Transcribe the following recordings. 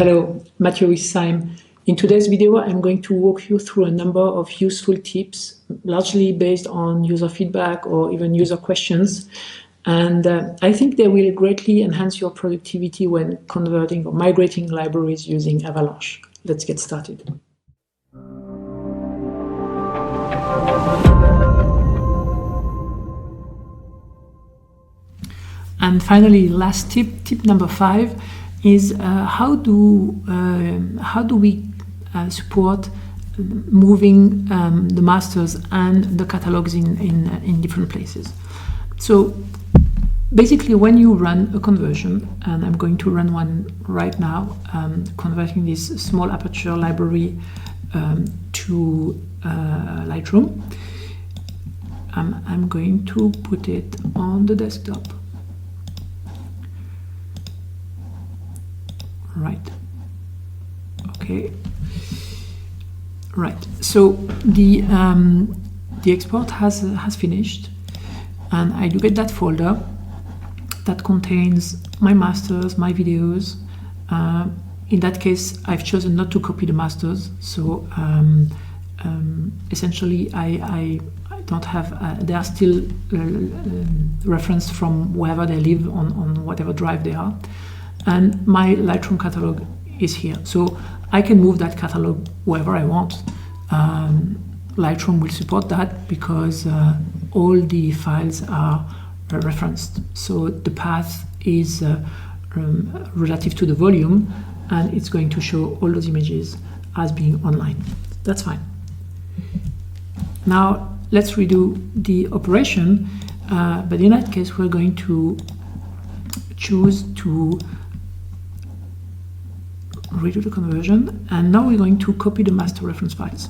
Hello, Mathieu with CYME. In today's video, I'm going to walk you through a number of useful tips, largely based on user feedback or even user questions. And I think they will greatly enhance your productivity when converting or migrating libraries using Avalanche. Let's get started. And finally, last tip number 5 is how do we support moving the masters and the catalogs in different places. So basically, when you run a conversion, and I'm going to run one right now, converting this small aperture library to Lightroom, I'm going to put it on the desktop. Right. Okay. Right. So the export has finished, and I do get that folder that contains my masters, my videos. In that case, I've chosen not to copy the masters. So essentially, I don't have. They are still referenced from wherever they live on whatever drive they are. And my Lightroom catalog is here. So I can move that catalog wherever I want. Lightroom will support that because all the files are referenced. So the path is relative to the volume, and it's going to show all those images as being online. That's fine. Now let's redo the operation, but in that case we're going to choose to redo the conversion, and now we're going to copy the master reference files.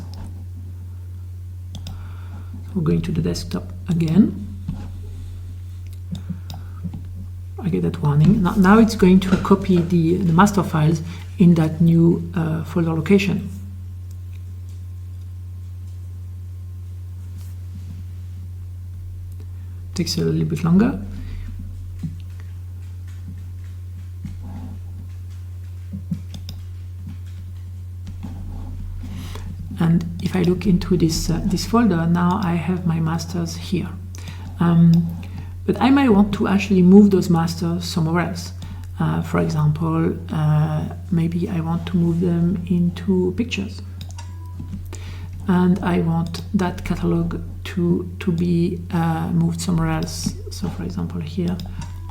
We're going to the desktop again. I get that warning. Now it's going to copy the master files in that new folder location. Takes a little bit longer. And if I look into this folder, now I have my masters here. But I might want to actually move those masters somewhere else. For example, maybe I want to move them into pictures. And I want that catalog to be moved somewhere else. So for example, here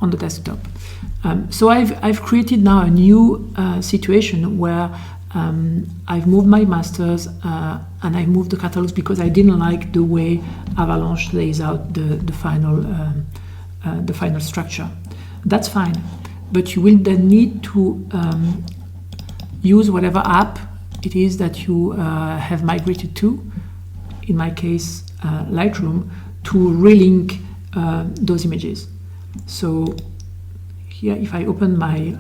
on the desktop. So I've created now a new situation where I've moved my masters and I moved the catalogs because I didn't like the way Avalanche lays out the final structure. That's fine, but you will then need to use whatever app it is that you have migrated to. In my case, Lightroom, to relink those images. So here, if I open my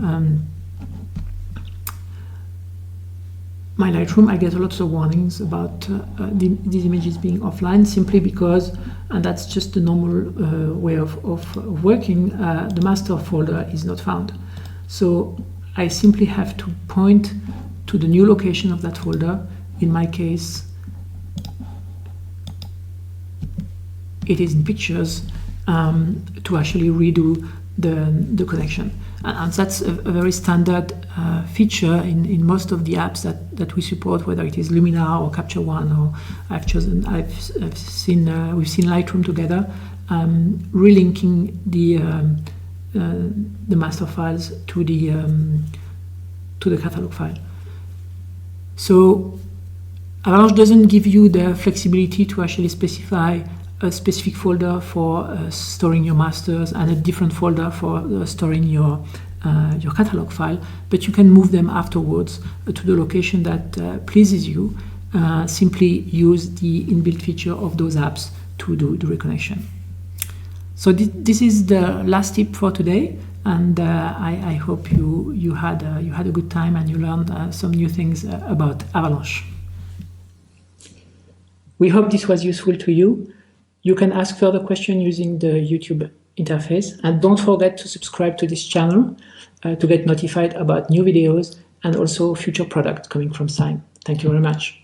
Lightroom, I get lots of warnings about these images being offline, simply because, and that's just the normal way of working, the master folder is not found. So I simply have to point to the new location of that folder. In my case, it is in pictures, to actually redo the connection. And that's a very standard feature in most of the apps that we support, whether it is Luminar or Capture One, or we've seen Lightroom together, relinking the master files to the catalog file. So Avalanche doesn't give you the flexibility to actually specify a specific folder for storing your masters and a different folder for storing your catalog file, but you can move them afterwards to the location that pleases you. Simply use the inbuilt feature of those apps to do the reconnection. So this is the last tip for today, and I hope you had a good time and you learned some new things about Avalanche. We hope this was useful to you. You can ask further questions using the YouTube interface, and don't forget to subscribe to this channel to get notified about new videos and also future products coming from CYME. Thank you very much.